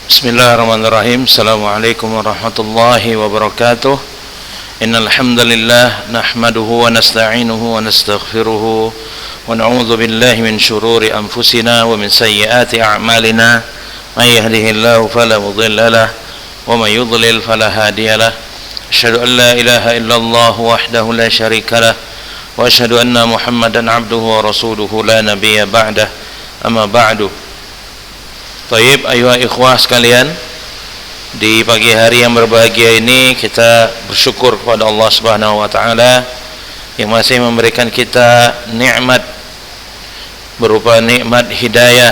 Bismillahirrahmanirrahim. Assalamualaikum warahmatullahi wabarakatuh. Innal hamdalillah nahmaduhu wa nasta'inuhu wa nastaghfiruhu wa na'udzu billahi min shururi anfusina wa min sayyiati a'malina. May yahdihillahu fala mudilla lahu wa may yudlil fala hadiya lahu. Asyhadu an la ilaha illallah wahdahu la syarika lahu wa asyhadu anna Muhammadan 'abduhu wa rasuluhu la nabiyya ba'dah. Amma ba'du. Baik, ayuhai ikhwah sekalian, di pagi hari yang berbahagia ini kita bersyukur kepada Allah Subhanahu wa taala yang masih memberikan kita nikmat berupa nikmat hidayah,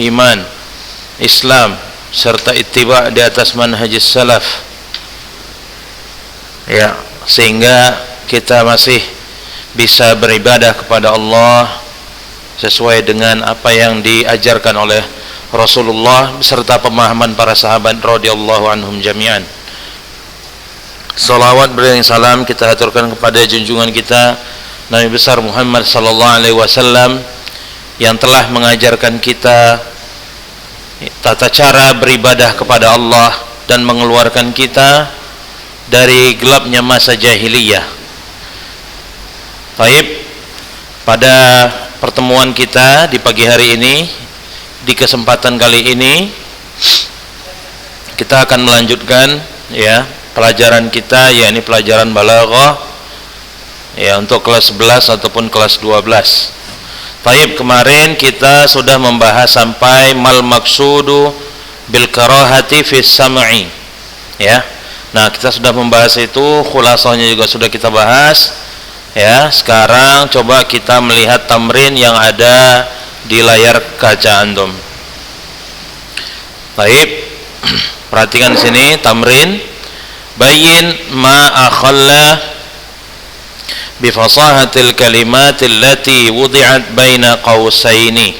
iman, Islam serta ittiba' di atas manhajis salaf. Ya, sehingga kita masih bisa beribadah kepada Allah sesuai dengan apa yang diajarkan oleh Rasulullah beserta pemahaman para sahabat radhiyallahu anhum jami'an. Salawat beriring salam kita aturkan kepada junjungan kita Nabi besar Muhammad sallallahu alaihi wasallam yang telah mengajarkan kita tata cara beribadah kepada Allah dan mengeluarkan kita dari gelapnya masa jahiliyah. Baik, pada pertemuan kita di pagi hari ini, di kesempatan kali ini kita akan melanjutkan ya pelajaran kita, yakni pelajaran balaghah ya untuk kelas 11 ataupun kelas 12. Baik, kemarin kita sudah membahas sampai mal maqsudu bil karahati fis sam'i ya. Nah, kita sudah membahas itu, khulasahnya juga sudah kita bahas ya. Sekarang coba kita melihat tamrin yang ada di layar kaca antum. Baik, perhatikan di sini tamrin. Bayyin ma akhalla bi fasahatil kalimat allati wudi'at baina qausaini.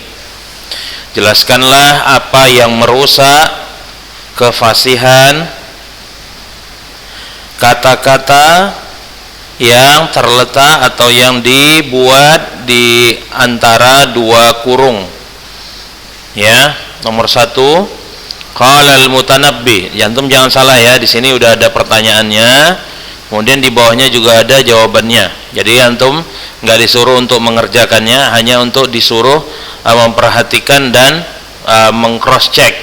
Jelaskanlah apa yang merusak kefasihan kata-kata yang terletak atau yang dibuat di antara dua kurung. Ya, nomor satu, qala al-mutanabbi. Antum jangan salah ya, di sini udah ada pertanyaannya, kemudian di bawahnya juga ada jawabannya. Jadi antum nggak disuruh untuk mengerjakannya, hanya untuk disuruh memperhatikan dan meng-cross check.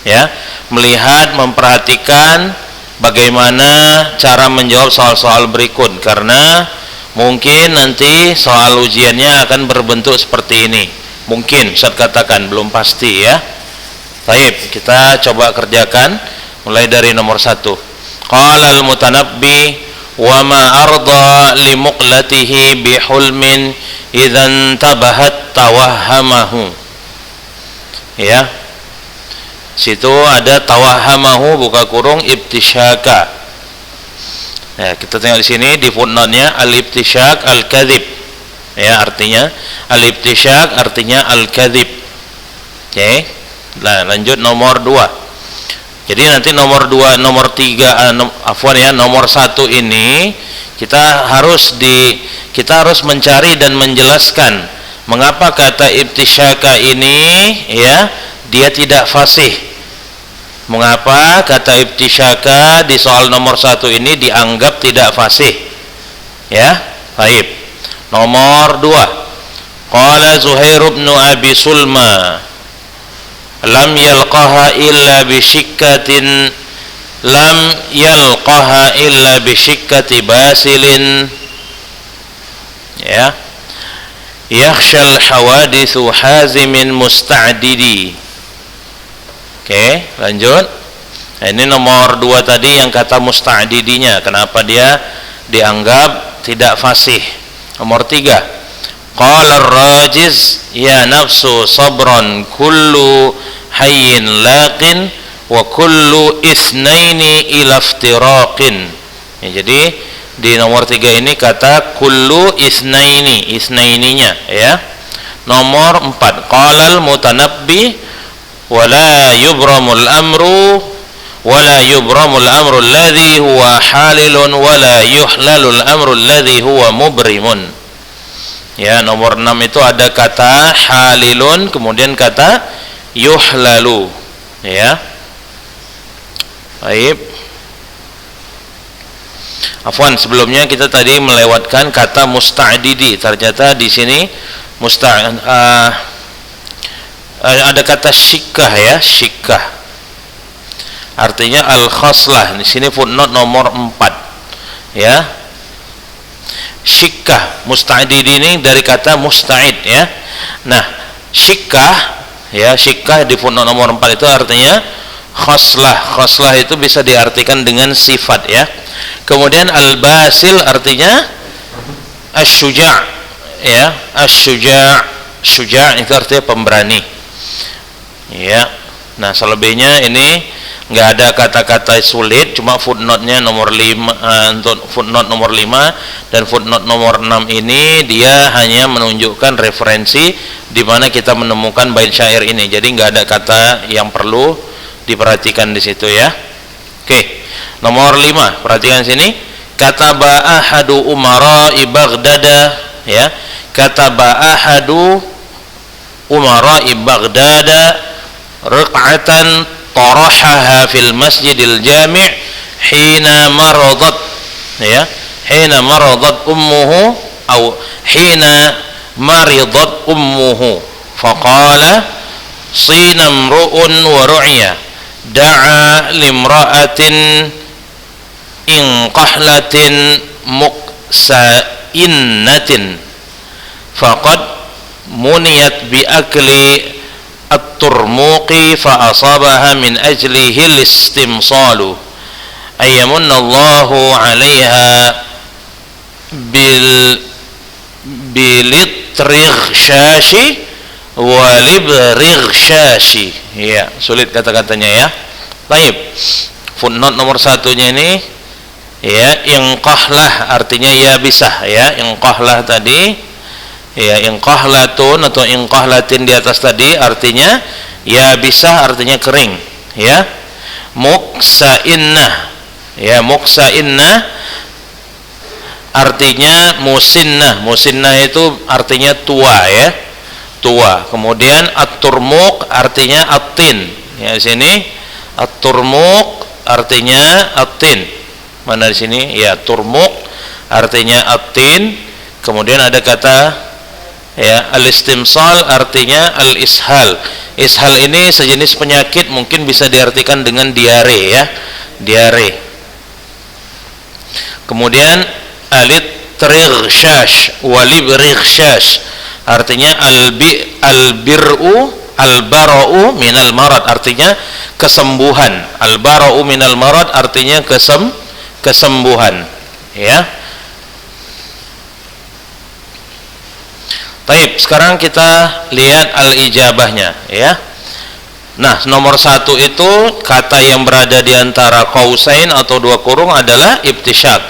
Ya, melihat, memperhatikan bagaimana cara menjawab soal-soal berikut, karena mungkin nanti soal ujiannya akan berbentuk seperti ini. Mungkin, Ustaz katakan, belum pasti ya. Baik, kita coba kerjakan mulai dari nomor satu. Qala al-mutanabbi wa ma arda li muqlatihi bihulmin idzan tabahat tawahhamahu. Ya, situ ada tawahhamahu buka kurung ibtisyaka. Ya, kita tengok di sini di footnote-nya al-ibtisyak al-kadzib. Ya, artinya al-ibtisyak artinya al-kadzib. Oke. Nah, lanjut nomor 2. Jadi nanti nomor 2, nomor 3 nomor 1 ini kita harus mencari dan menjelaskan mengapa kata ibtisyaka ini ya dia tidak fasih. Mengapa kata ibtisyaka di soal nomor 1 ini dianggap tidak fasih? Ya, baik. Nomor 2. Qala Zuhair bin Abi Sulma lam yalqaha illa bisyikkatin basilin ya yakhshal hawadithu hazimin musta'didi. Oke, lanjut. Nah, ini nomor 2 tadi yang kata musta'didinya, kenapa dia dianggap tidak fasih. Nomor 3, qala ar-rajiz ya nafsu sabran kullu hayyin laqin wa kullu isnaini ila iftiraqin. Ya, jadi di nomor 3 ini kata kullu isnaininya ya. Nomor 4, qala al-mutanabbi wala yubramul amru alladhi huwa halilun wala yuhlalul amru alladhi huwa mubrimun. Ya, nomor 6 itu ada kata halilun kemudian kata yuhlalu. Ya. Baik. Afwan, sebelumnya kita tadi melewatkan kata musta'didi. Ternyata di sini ada kata syikah ya, syikah. Artinya al-khaslah. Di sini footnote nomor 4. Ya. Syikah, musta'didi ini dari kata musta'id ya. Nah, syikah ya, syikah di footnote nomor 4 itu artinya khaslah. Khaslah itu bisa diartikan dengan sifat ya. Kemudian al-basil artinya asy-syuja' ya, asy-syuja'. Syuja' itu artinya pemberani. Ya. Nah, selebihnya ini nggak ada kata-kata sulit, cuma footnote-nya nomor 5 untuk footnote nomor 5 dan footnote nomor 6 ini dia hanya menunjukkan referensi di mana kita menemukan bait syair ini. Jadi nggak ada kata yang perlu diperhatikan di situ ya. Oke. Nomor 5, perhatikan sini. Kataba ahadu umara'i Baghdada ya. Kataba ahadu umara'i Baghdada raq'atan tarahaha fil masjidil jami' hina maradat ya. Hina maradat ummuhu atau hina maridat ummuhu faqala sinamru'un wa ru'ya da'a limra'atin inqahlatin muqsa'innatin faqad muniyat bi akli at-turmuqi fa asabaha min ajlihi al-istimsalu ayyamunna Allahu 'alaiha bilitrighshashi walibrighshashi. Ya, sulit kata-katanya ya. Baik. Footnote nomor 1-nya ini ya, inqahlah artinya ya bisa ya. Inqahlah tadi ya, inqahlatun atau inqahlatin di atas tadi artinya ya bisa artinya kering ya. Muqsainnah ya, muqsainnah artinya musinnah. Musinnah itu artinya tua ya, tua. Kemudian at-turmuq artinya at-tin ya. Di sini at-turmuq artinya at-tin. Mana di sini ya, turmuq artinya at-tin. Kemudian ada kata ya al-istimsal artinya al-ishal. Ishal ini sejenis penyakit, mungkin bisa diartikan dengan diare ya, diare. Kemudian alitrighshash walibrighshash artinya al-bir'u al-bara'u minal marad artinya kesembuhan. Al-bara'u minal marad artinya kesembuhan ya. Baik, sekarang kita lihat al-ijabahnya ya. Nah, nomor 1 itu kata yang berada di antara qausain atau dua kurung adalah ibtisyak.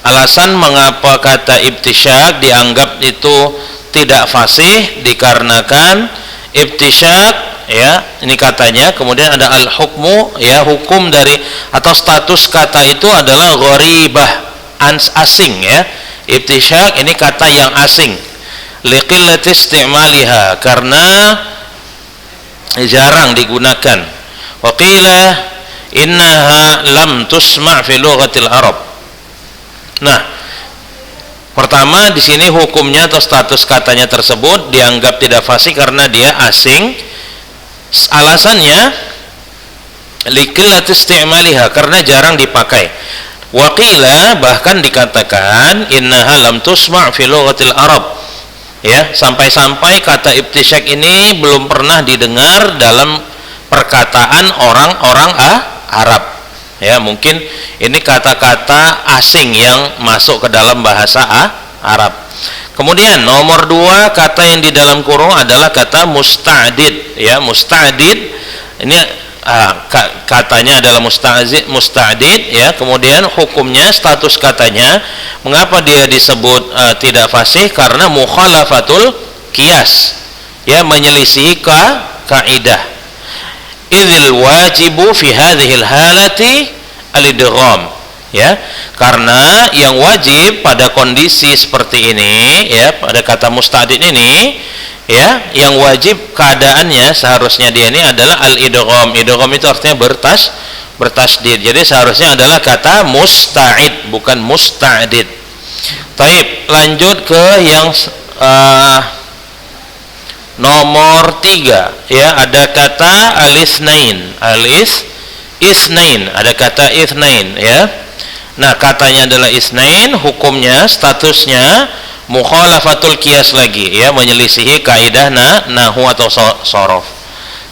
Alasan mengapa kata ibtisyak dianggap itu tidak fasih dikarenakan ibtisyak ya, ini katanya. Kemudian ada al-hukmu ya, hukum dari atau status kata itu adalah gharibah, asing ya. Ibtisyak ini kata yang asing. Liqillati istimaliha, karena jarang digunakan. Wa qila innaha lam tusma' fi lughatil Arab. Nah, pertama di sini hukumnya atau status katanya tersebut dianggap tidak fasih karena dia asing. Alasannya liqillati istimaliha, karena jarang dipakai. Wa qila, bahkan dikatakan innaha lam tusma' fi lughatil Arab. Ya, sampai-sampai kata ibtisyak ini belum pernah didengar dalam perkataan orang-orang Arab. Ya, mungkin ini kata-kata asing yang masuk ke dalam bahasa Arab. Kemudian nomor 2, kata yang di dalam kurung adalah kata musta'did. Ya, musta'did ini katanya adalah musta'did ya. Kemudian hukumnya, status katanya, mengapa dia disebut tidak fasih? Karena mukhalafatul qiyas ya, menyelisihi kaidah. Idzil wajibu fi hadhil halati al-idgham ya, karena yang wajib pada kondisi seperti ini ya, pada kata musta'did ini ya, yang wajib keadaannya seharusnya dia ini adalah al-idgham. Idgham itu artinya bertasdid. Jadi seharusnya adalah kata musta'id, bukan musta'did. Taib, lanjut ke yang nomor 3 ya, ada kata al-isnain. Isnain, ada kata isnain ya. Nah, katanya adalah isnain, hukumnya statusnya mukhalafatul qiyas lagi ya, menyelisihi kaidah nahwu atau shorof.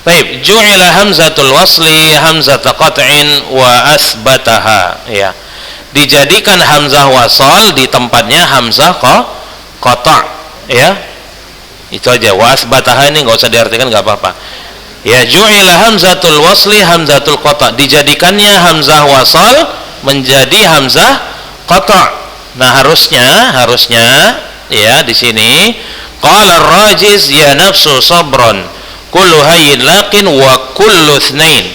Baik, ju'ila hamzatul wasli hamzata qat'in wa asbataha ya. Dijadikan hamzah wasal di tempatnya hamzah qata' ya. Itu aja, wa asbataha ini enggak usah diartikan, enggak apa-apa. Ya, ju'ila hamzatul wasli hamzatul qata', dijadikannya hamzah wasal menjadi hamzah qata'. Nah, harusnya ya di sini qala ar-rajiz ya nafsu sabran kullu hayyin laqin wa kullu itsnain.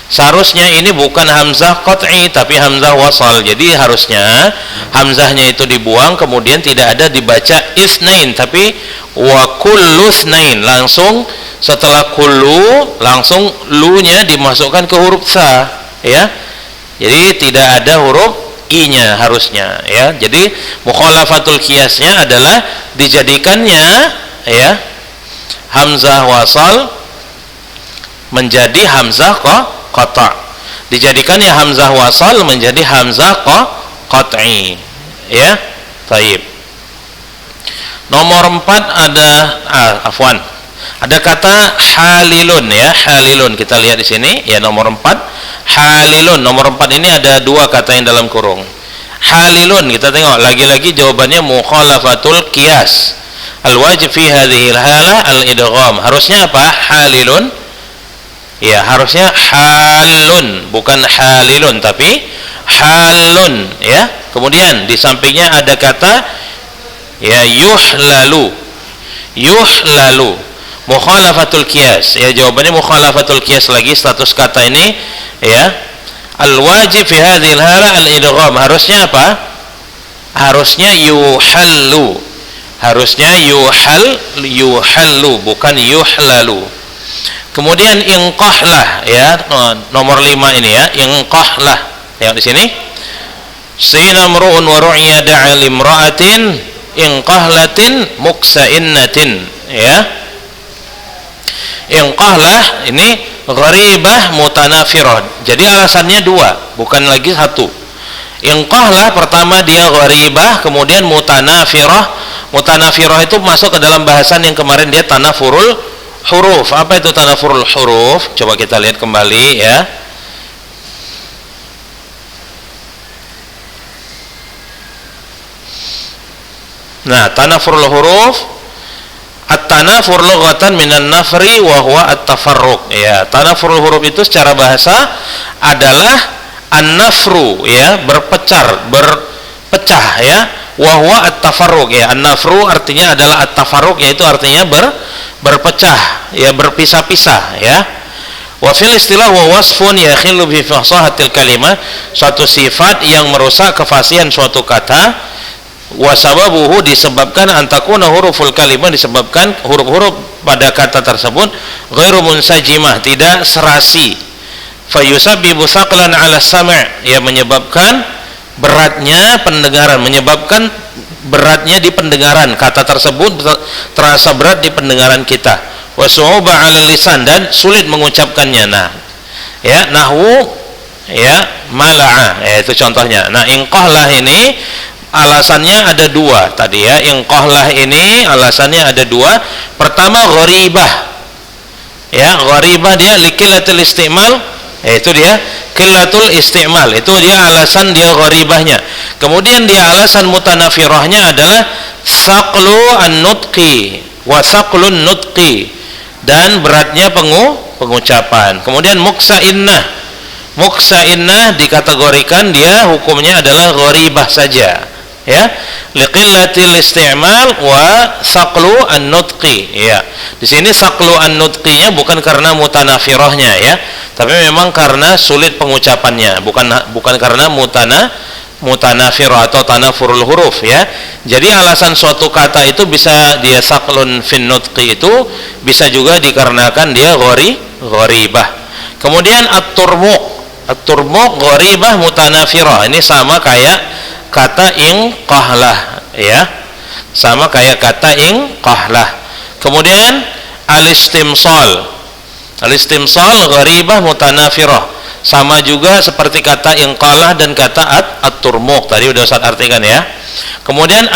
Seharusnya ini bukan hamzah qat'i tapi hamzah wasal. Jadi harusnya hamzahnya itu dibuang, kemudian tidak ada dibaca isnain tapi wa kullu itsnain. Langsung setelah kullu langsung lu-nya dimasukkan ke huruf sa ya. Jadi tidak ada huruf i-nya harusnya ya. Jadi mukhalafatul qiyasnya adalah dijadikannya ya hamzah wasal menjadi hamzah qata'. Dijadikannya hamzah wasal menjadi hamzah qat'i ya. Baik. Nomor 4 ada ada kata halilun ya, halilun. Kita lihat di sini ya, nomor 4 halilun. Nomor 4 ini ada 2 kata yang dalam kurung. Halilun, kita tengok lagi-lagi jawabannya mukhalafatul qiyas. Al-wajib fi hadhihi al-halah al-idgham. Harusnya apa? Halilun. Ya, harusnya halun, bukan halilun tapi halun ya. Kemudian di sampingnya ada kata ya yuhlalu. Yuhlalu. Mukhalafatul qiyas ya, jawabannya mukhalafatul qiyas lagi status kata ini ya. Al-wajib fi hadhihi al-halah al-idgham. Harusnya apa? Harusnya yuhallu. Harusnya yuhallu bukan yuhlalu. Kemudian inqahlah ya, nomor 5 ini ya, inqahlah. Yang di sini sina mru'un wa ru'ya da'a limra'atin inqahlatin muksa'innatin ya. Inqahlah ini gharibah mutanafirah. Jadi alasannya 2, bukan lagi 1. Inqahlah pertama dia gharibah, kemudian mutanafirah. Mutanafirah itu masuk ke dalam bahasan yang kemarin dia tanafurul huruf. Apa itu tanafurul huruf? Coba kita lihat kembali ya. Nah, tanafurul huruf, at-tanafur lughatan minan nafri wa huwa at-tafarruq ya. Tanafurul huruf itu secara bahasa adalah an-nafru ya, berpecah ya. Wa huwa at-tafarruq ya. An-nafru artinya adalah at-tafarruq, yaitu artinya berpecah ya, berpisah-pisah ya. Wa fil istilah wa wasfun yakhillu bi fasahatil kalimah, suatu sifat yang merusak kefasihan suatu kata. Wasababuhu, disebabkan antakuna huruful kalimah, disebabkan huruf-huruf pada kata tersebut ghairu munsajimah, tidak serasi. Fayusabbibu thaqlan 'ala sam', ya menyebabkan beratnya pendengaran, menyebabkan beratnya di pendengaran, kata tersebut terasa berat di pendengaran kita. Wasu'uba 'ala lisan, dan sulit mengucapkannya. Nah ya, nahwu ya mala'a ya, itu contohnya. Nah, inqahlah ini alasannya ada 2 tadi ya. Inqahlah ini alasannya ada 2. Pertama gharibah ya, gharibah dia liqillatul istimal, yaitu dia qillatul istimal, itu dia alasan dia gharibahnya. Kemudian dia alasan mutanafirahnya adalah saqlu an-nutqi wa saqlun nutqi, dan beratnya pengucapan. Kemudian muksainnah dikategorikan dia hukumnya adalah gharibah saja ya, liqillatil isti'mal wa saqlu an-nutqi ya. Di sini saqlu an-nutqinya bukan karena mutanafirahnya ya, tapi memang karena sulit pengucapannya, bukan karena mutanafirah atau tanafurul huruf ya. Jadi alasan suatu kata itu bisa dia saqlun fin nutqi, itu bisa juga dikarenakan dia gharibah. Kemudian at-turmuq At-turmuq gharibah mutanafirah. Ini sama kayak kata inqahlah, ya. Sama kayak kata inqahlah. Kemudian al-istimsal. Al-istimsal gharibah mutanafirah. Sama juga seperti kata inqalah dan kata at-turmuq. Tadi udah Ustaz artikan ya. Kemudian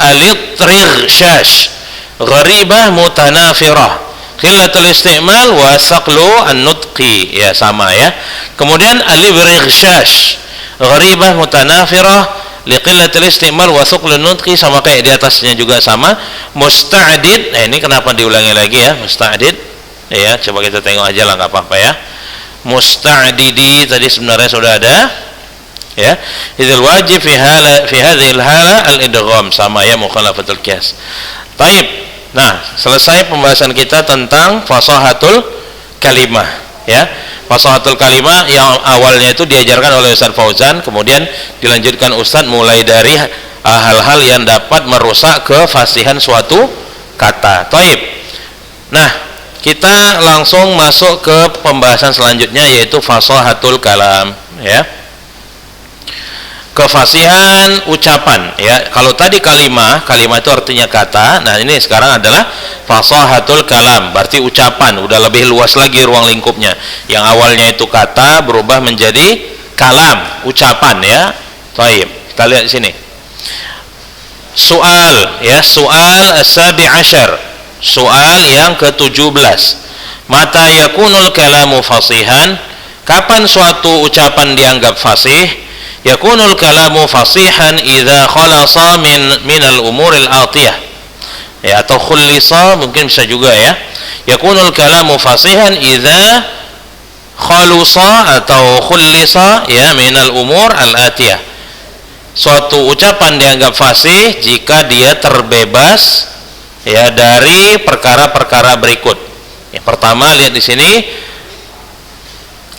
al-itrighshash gharibah mutanafirah. Khillatul isti'mal wa saqlu an-nutqi, ya sama ya. Kemudian al-ibrighshash gharibah mutanafirah liqillatil isti'mal wa saqlu an-nutqi, sama kayak di atasnya juga sama. Musta'did, nah ini kenapa diulangi lagi ya, musta'did ya, coba kita tengok aja lah, nggak apa-apa ya. Musta'didi tadi sebenarnya sudah ada ya. Idzal wajib fi hadhil hala al-idgham, sama ya, mukhalafatul qiyas. Baik. Nah, selesai pembahasan kita tentang fasahatul kalimah ya. Fasahatul kalimah yang awalnya itu diajarkan oleh Ustaz Fauzan, kemudian dilanjutkan Ustaz mulai dari hal-hal yang dapat merusak kefasihan suatu kata. Taib. Nah, kita langsung masuk ke pembahasan selanjutnya, yaitu fasahatul kalam ya. Kefasihan ucapan ya. Kalau tadi kalimah itu artinya kata. Nah, ini sekarang adalah fasahatul kalam, berarti ucapan, udah lebih luas lagi ruang lingkupnya. Yang awalnya itu kata berubah menjadi kalam, ucapan ya. Baik, kita lihat di sini. Soal ya, soal as-sabi asyar. Soal yang ke-17. Mata yakunul kalamu fasihan? Kapan suatu ucapan dianggap fasih? Yakunul kalamu fasihan idza khalasa min al-umuril atiyah. Ya, atau khulisa mungkin bisa juga ya. Yakunul kalamu fasihan idza khalusa atau khulisa ya min al-umur al-atiyah. Suatu ucapan dianggap fasih jika dia terbebas ya dari perkara-perkara berikut. Yang pertama, lihat di sini,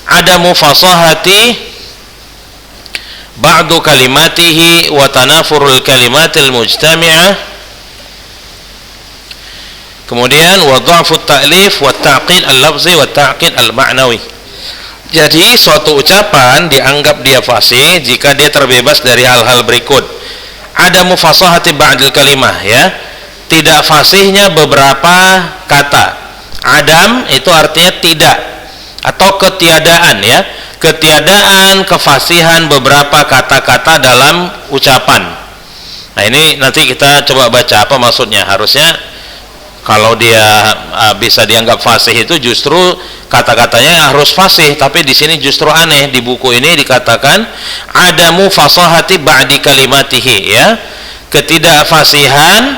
ada mufasahati ba'du kalimatihi wa tanafurul kalimatil mujtami'ah. Kemudian wa dha'fut ta'lif wa ta'qid al-lafzi wa ta'qid al-ma'nawi. Jadi suatu ucapan dianggap dia fasih jika dia terbebas dari hal-hal berikut. Ada mufasahati ba'dil kalimah ya. Tidak fasihnya beberapa kata. Adam itu artinya tidak atau ketiadaan ya. Ketiadaan kefasihan beberapa kata-kata dalam ucapan. Nah, ini nanti kita coba baca apa maksudnya. Harusnya kalau dia bisa dianggap fasih itu justru kata-katanya harus fasih, tapi di sini justru aneh. Di buku ini dikatakan adamu fasahati ba'di kalimatihi ya. Ketidakfasihan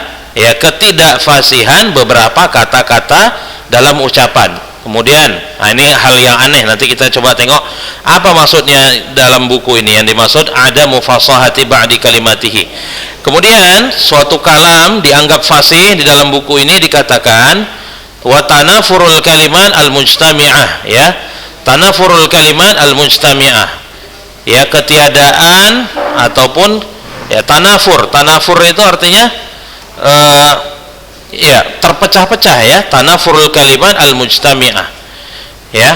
beberapa kata-kata dalam ucapan. Kemudian, ini hal yang aneh. Nanti kita coba tengok apa maksudnya dalam buku ini. Yang dimaksud ada mufasahati ba'di kalimatihi. Kemudian suatu kalam dianggap fasih di dalam buku ini dikatakan wa tanafurul kalimat al-mujtami'ah ya. Tanafurul kalimat al-mujtami'ah ya, ketiadaan ataupun ya tanafur. Tanafur itu artinya ya terpecah-pecah ya, tanafurul kalimat al-mujtami'ah ya.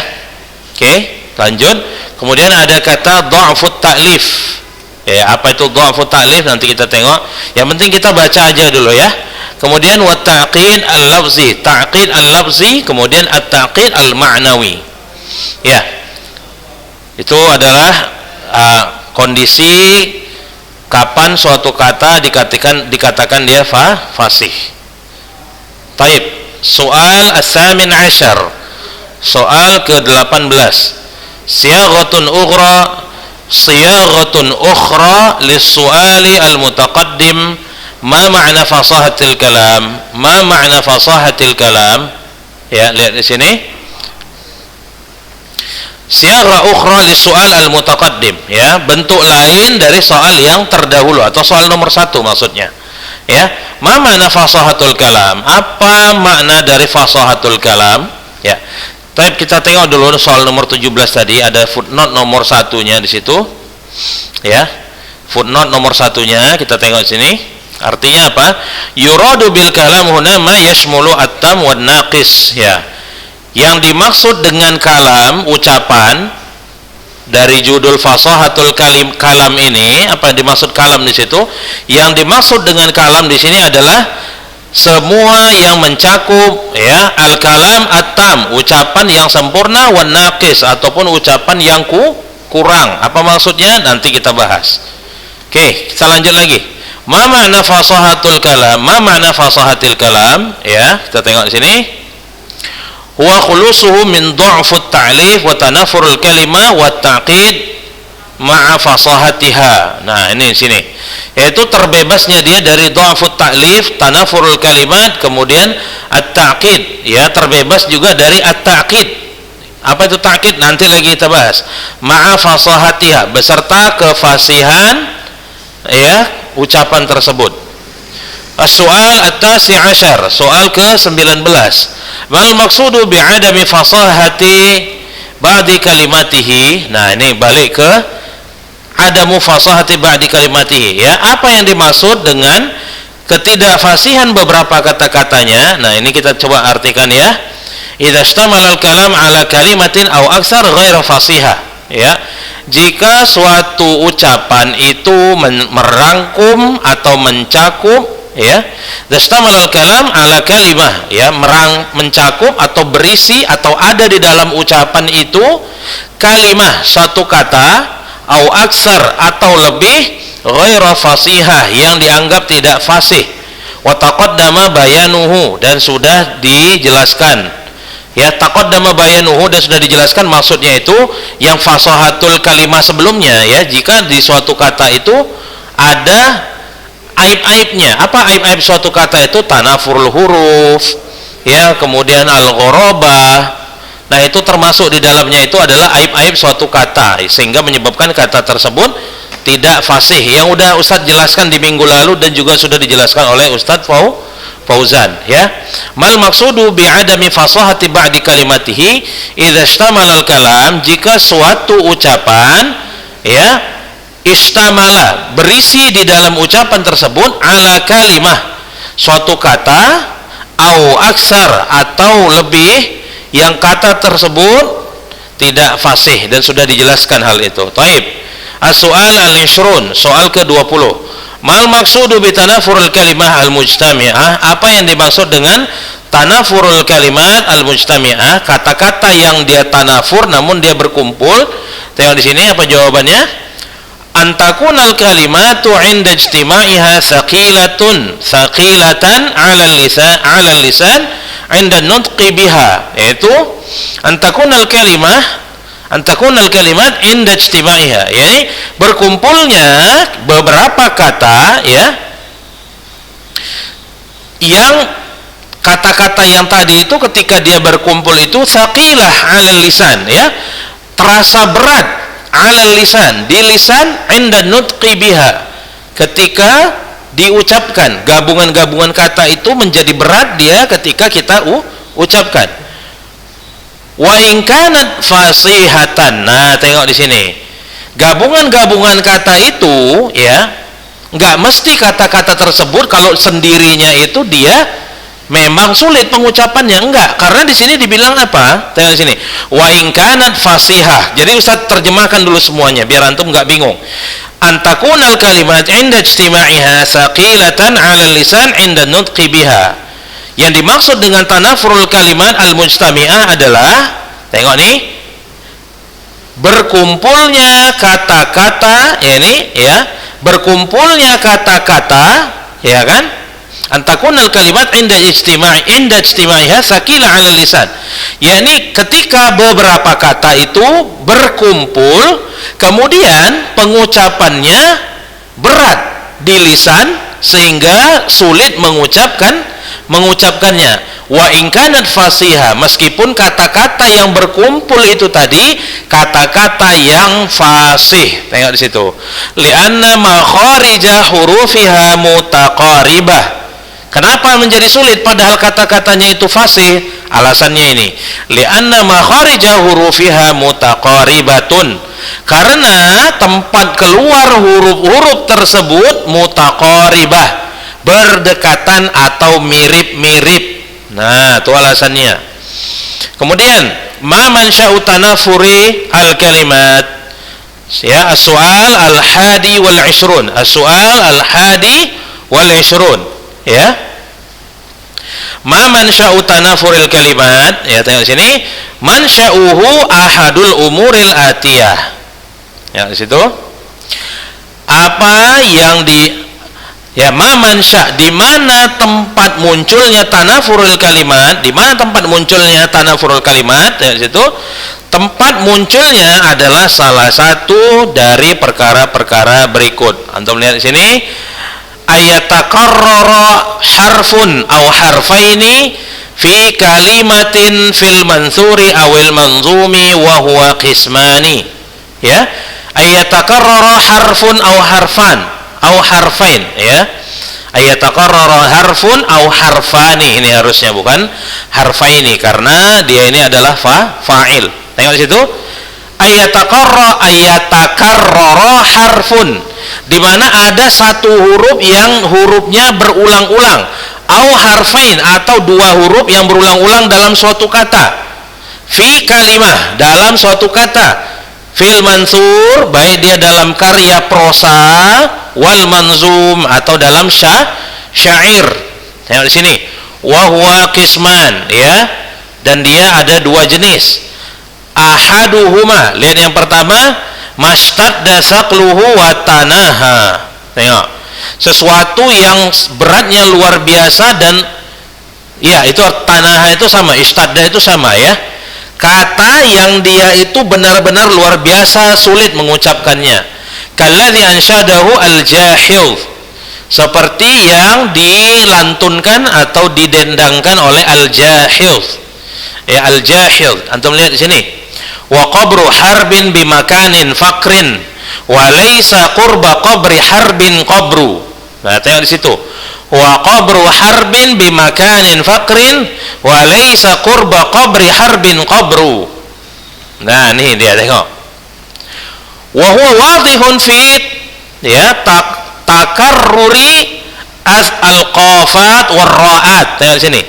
Oke, lanjut. Kemudian ada kata dha'fut ta'lif ya. Apa itu dha'fut ta'lif? Nanti kita tengok. Yang penting kita baca aja dulu ya. Kemudian wa ta'qid al-lafzi, ta'qid al-lafzi, kemudian at-ta'qid al-ma'nawi ya. Itu adalah kondisi kapan suatu kata dikatakan dia fasih. Taib. Soal as-samin asyar. Soal ke-18. Siyaghatun ukhra lis-su'ali al-mutaqaddim. Ma ma'na fasahatil kalam? Ma ma'na fasahatil kalam? Ya, lihat di sini. Siyagha ukhra lis-su'al al-mutaqaddim ya, bentuk lain dari soal yang terdahulu atau soal nomor 1 maksudnya. Ya, ma makna fasahatul kalam? Apa makna dari fasahatul kalam? Ya. Tapi kita tengok dulu soal nomor 17 tadi, ada footnote nomor 1-nya di situ. Ya. Footnote nomor 1-nya kita tengok di sini. Artinya apa? Yuradu bil kalam huna ma yashmulu at-tam wan naqis ya. Yang dimaksud dengan kalam, ucapan dari judul fasahatul kalam ini, apa yang dimaksud kalam di situ? Yang dimaksud dengan kalam di sini adalah semua yang mencakup ya al-kalam at-tam, ucapan yang sempurna, wan naqis, ataupun ucapan yang kurang. Apa maksudnya? Nanti kita bahas. Oke, kita lanjut lagi. Ma ma'na fasahatul kalam? Ma ma'na fasahatil kalam? Ya, kita tengok di sini. Huwa khulusuhu min dha'fut ta'lif wa tanafurul kalimah wa ta'qid ma'a fasahatiha. Nah, ini di sini. Yaitu terbebasnya dia dari dha'fut ta'lif, tanafurul kalimat, kemudian at-ta'qid. Ya, terbebas juga dari at-ta'qid. Apa itu ta'qid? Nanti lagi kita bahas. Ma'a fasahatiha, beserta kefasihan ya ucapan tersebut. As-soal at-tasi' asyar, soal ke-19. Mal maqsudu bi'adami fasahati ba'di kalimatihi. Nah, ini balik ke adamu fasahati ba'di kalimatihi ya. Apa yang dimaksud dengan ketidakfasihan beberapa kata-katanya? Nah, ini kita coba artikan ya. Idza ishtamala al-kalam ala kalimatin aw aktsar ghairu fasihah ya. Jika suatu ucapan itu merangkum atau mencakup ya, ishtamala al-kalam ala kalimah ya, mencakup atau berisi atau ada di dalam ucapan itu kalimah, suatu kata, au aksar atau lebih, ghairu fasihah, yang dianggap tidak fasih, wa taqaddama bayanuhu, dan sudah dijelaskan ya, taqaddama bayanuhu, dan sudah dijelaskan maksudnya itu yang fasahatul kalimah sebelumnya ya. Jika di suatu kata itu ada aib-aibnya. Apa aib-aib suatu kata itu? Tanafurul huruf ya, kemudian al-ghorabah. Nah, itu termasuk di dalamnya, itu adalah aib-aib suatu kata sehingga menyebabkan kata tersebut tidak fasih, yang udah Ustadz jelaskan di minggu lalu dan juga sudah dijelaskan oleh Ustadz Fauzan ya. Mal maksudu bi'adami fasahati ba'di kalimatihi idza ishtamala al-kalam, jika suatu ucapan ya istamala, berisi di dalam ucapan tersebut, ala kalimah, suatu kata, au aksar atau lebih, yang kata tersebut tidak fasih, dan sudah dijelaskan hal itu. Taib. As-soal al-ishrun, soal ke-20. Mal maksudu bi tanafurul kalimah al-mujtami'ah, apa yang dimaksud dengan tanafurul kalimat al-mujtami'ah, kata-kata yang dia tanafur namun dia berkumpul. Tengok di sini apa jawabannya. Antakunal kalimatu 'inda ijtima'iha thaqilatan 'ala lisan 'inda nutqi biha, yaitu antakunal kalimat 'inda ijtima'iha, yani berkumpulnya beberapa kata ya, yang kata-kata yang tadi itu ketika dia berkumpul itu thaqilah 'ala lisan ya, terasa berat, alal lisan, di lisan, inda nutqi biha, ketika diucapkan. Gabungan-gabungan kata itu menjadi berat dia ketika kita ucapkan. Wa in kanat fasihatan. Nah, tengok di sini. Gabungan-gabungan kata itu ya, enggak mesti kata-kata tersebut kalau sendirinya itu dia memang sulit pengucapannya, enggak, karena di sini dibilang apa? Tengok di sini. Wa in kanat fasihah. Jadi Ustaz terjemahkan dulu semuanya biar antum enggak bingung. Antakunal kalimat 'inda ijtima'iha thaqilatan 'ala lisan 'inda nutqi biha. Yang dimaksud dengan tanafurul kalimat al-mujtami'ah adalah, tengok nih, berkumpulnya kata-kata, ini ya, berkumpulnya kata-kata ya kan? Antakunal kalimat inda ijtima'iha thaqila 'ala lisan, yakni ketika beberapa kata itu berkumpul kemudian pengucapannya berat di lisan sehingga sulit mengucapkannya. Wa in kanat fasiha, meskipun kata-kata yang berkumpul itu tadi kata-kata yang fasih. Tengok di situ. Li'anna makharija hurufiha mutaqaribah. Kenapa menjadi sulit padahal kata-katanya itu fasih? Alasannya ini, li'anna makharija hurufiha mutaqaribatun, karena tempat keluar huruf-huruf tersebut mutaqaribah, berdekatan atau mirip-mirip. Nah, itu alasannya. Kemudian ma mansya'u tanafuri al-kalimat, Ya, as-su'al al-hadi wal 'ishrun. As-su'al al-hadi wal 'ishrun. Ya. Ma mansya'u tanafuril kalimat, ya, tengok sini. Mansya'uhu ahadul umuril atiyah. Ya, di situ. Apa yang ya, ma mansya, di mana tempat munculnya tanafurul kalimat, di mana tempat munculnya tanafurul kalimat, ya, di situ. Tempat munculnya adalah salah satu dari perkara-perkara berikut. Antum lihat di sini, ayatakarrara harfun aw harfaini fi kalimatin fil mansuri awil manzumi wa huwa qismani. Ya, ayatakarrara harfun aw harfan aw harfain, ya. Ayatakarrara harfun aw harfani, ini harusnya bukan harfaini karena dia ini adalah fa'il. Tengok di situ, ayatakarrara harfun, di mana ada satu huruf yang hurufnya berulang-ulang, au harfain, atau dua huruf yang berulang-ulang dalam suatu kata, fi kalimah, dalam suatu kata, fil mansur, baik dia dalam karya prosa, wal manzum, atau dalam syair. Tengok di sini, wa huwa qisman, ya, dan dia ada dua jenis. Ahaduhuma, lihat yang pertama, mastadda saqluhu wa tanaha. Tengok, sesuatu yang beratnya luar biasa, dan ya, itu tanaha itu sama, istadda itu sama, ya. Kata yang dia itu benar-benar luar biasa sulit mengucapkannya. Kalladzi ansyadahu al-jahil, seperti yang dilantunkan atau didendangkan oleh al-jahil. Ya, al-jahil. Antum lihat di sini. Wa qabru harbin bimakanin fakrin wa laysa qurba qabri harbin qabru. Nah, tengok di situ. Wa qabru harbin bimakanin fakrin wa laysa qurba qabri harbin qabru. Nah, ini dia, tengok. Wa huwa wadihun fi, ya, takarruri al-qafat war ra'at. Tengok di sini.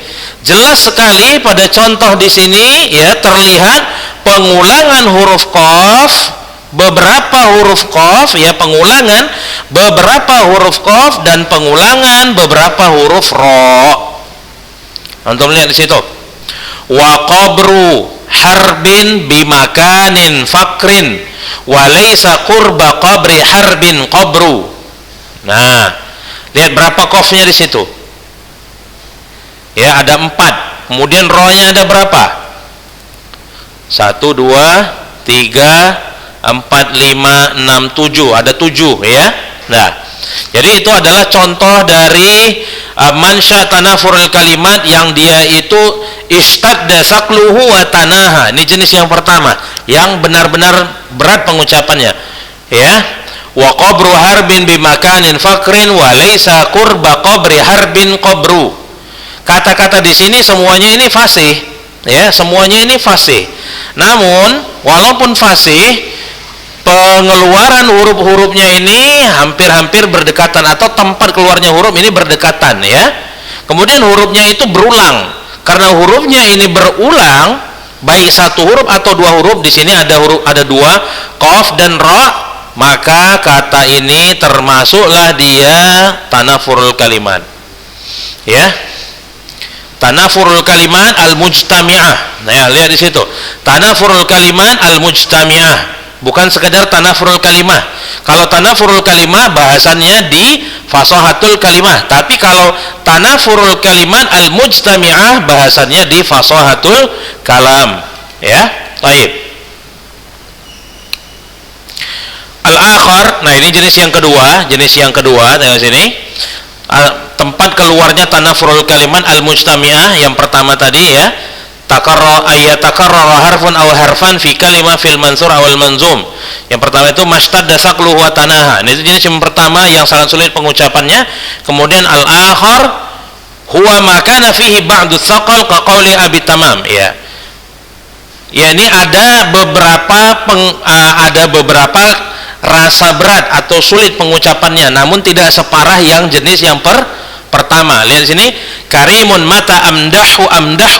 Jelas sekali pada contoh di sini, ya, terlihat pengulangan huruf qaf, beberapa huruf qaf, ya, pengulangan beberapa huruf qaf dan pengulangan beberapa huruf ra. Antum lihat di situ. Wa qabru harbin bimakanin fakrin wa laysa qurba qabri harbin qabru. Nah, lihat berapa qafnya di situ. Ya, ada 4. Kemudian ra-nya ada berapa? 1, 2, 3, 4, 5, 6, 7. Ada 7, ya. Nah, jadi itu adalah contoh dari mansya tanafurul kalimat yang dia itu istadda saqluhu wa tanaha. Ini jenis yang pertama, yang benar-benar berat pengucapannya, ya. Wa qabru harbin bimakanin fakrin wa laysa qurba qabri harbin qabru. Kata-kata di sini semuanya ini fasih, ya, semuanya ini fasih. Namun walaupun fasih, pengeluaran huruf-hurufnya ini hampir-hampir berdekatan, atau tempat keluarnya huruf ini berdekatan, ya. Kemudian hurufnya itu berulang. Karena hurufnya ini berulang, baik satu huruf atau dua huruf, di sini ada dua, qaf dan ra, maka kata ini termasuklah dia tanafurul kalimat, ya. Tanafurul kalimat al-mujtami'ah. Nah, lihat di situ. Tanafurul kalimat al-mujtami'ah, bukan sekedar tanafurul kalimah. Kalau tanafurul kalimah bahasannya di fasahatul kalimah, tapi kalau tanafurul kalimat al-mujtami'ah bahasannya di fasahatul kalam, ya. Baik. Al-akhar, nah ini jenis yang kedua, tengok sini. Tempat keluarnya tanafurul kalimat al-mujtami'ah yang pertama tadi, ya, ayatakarrara harfun aw harfan fi kalimah fil mansur awal manzum. Yang pertama itu mastadda saqluhu wa tanaha. Ini jenis yang pertama yang sangat sulit pengucapannya. Kemudian al-akhar huwa ma kana fihi ba'du tsaqal ka qauli Abi Tamam, ya. Ya, ini ada beberapa rasa berat atau sulit pengucapannya, namun tidak separah yang jenis yang pertama. Lihat di sini, karimun mata amdahu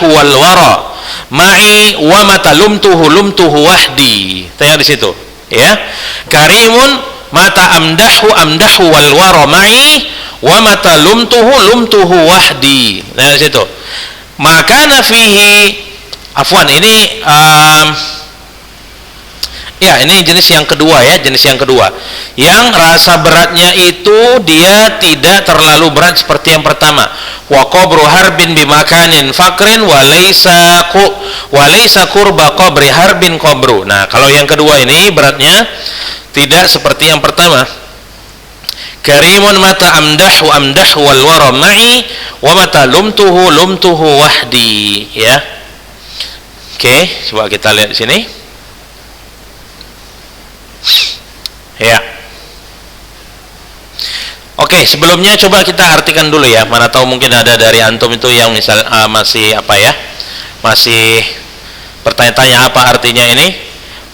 wal wara ma'i wa mata lumtuhu wahdi. Tengok di situ. Ya, karimun mata amdahu wal wara ma'i wa mata lumtuhu wahdi. Nah, di situ. Maka nafihi afwan ini ya, ini jenis yang kedua ya, jenis yang kedua. Yang rasa beratnya itu dia tidak terlalu berat seperti yang pertama. Wa qabru harbin bimakanin fakrin wa laysa qurba qabri harbin qabru. Nah, kalau yang kedua ini beratnya tidak seperti yang pertama. Karimun mata amdahu wal wara ma'i wa mata lumtuhu wahdi, ya. Oke, coba kita lihat di sini. Ya. Oke, sebelumnya coba kita artikan dulu ya. Mana tahu mungkin ada dari antum itu yang misal masih apa ya? Masih bertanya-tanya apa artinya ini.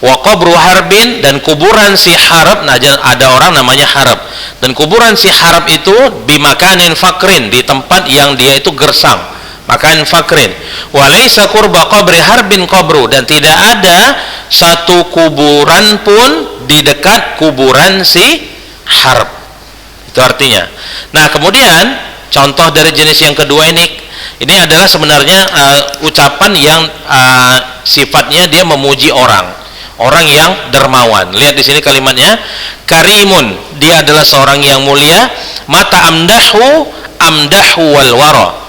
Wa qabru harbin, dan kuburan si harab. Nah, ada orang namanya harab. Dan kuburan si harab itu bimakanin fakrin, di tempat yang dia itu gersang. Makan fakrin. Wa laisa qurba qabri harbin qabru, dan tidak ada satu kuburan pun di dekat kuburan si harb. Itu artinya. Nah, kemudian contoh dari jenis yang kedua ini adalah sebenarnya ucapan yang sifatnya dia memuji orang yang dermawan. Lihat di sini kalimatnya, karimun, dia adalah seorang yang mulia, mata amdahu wal wara.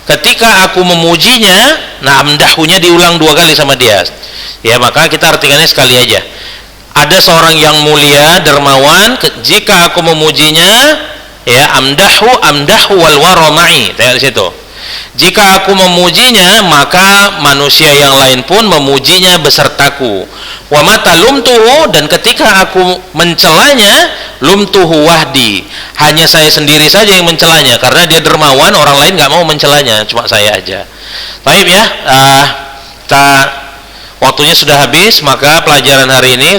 Ketika aku memujinya, nah amdahunya diulang 2 kali sama dia. Ya, maka kita artikannya sekali aja. Ada seorang yang mulia, dermawan, jika aku memujinya, ya amdahu wal wara ma'i. Lihat di situ. Jika aku memujinya, maka manusia yang lain pun memujinya besertaku. Wa mata lumtuhu, dan ketika aku mencelanya, lumtuhu wahdi, hanya saya sendiri saja yang mencelanya, karena dia dermawan, orang lain nggak mau mencelanya, cuma saya aja. Baik ya, waktunya sudah habis, maka pelajaran hari ini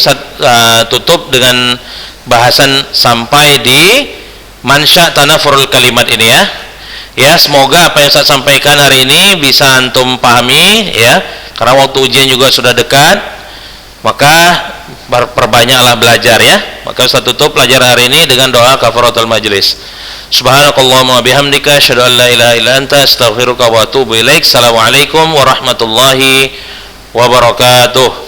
tutup dengan bahasan sampai di mansya tanafurul kalimat ini ya. Ya, semoga apa yang saya sampaikan hari ini bisa antum pahami ya, karena waktu ujian juga sudah dekat, maka perbanyaklah belajar ya. Maka saya tutup pelajaran hari ini dengan doa kafaratul majlis. Subhanakallahumma bihamdika asyhadu an la ilaha illa anta astaghfiruka wa atubu ilaik. Assalamualaikum warahmatullahi wabarakatuh.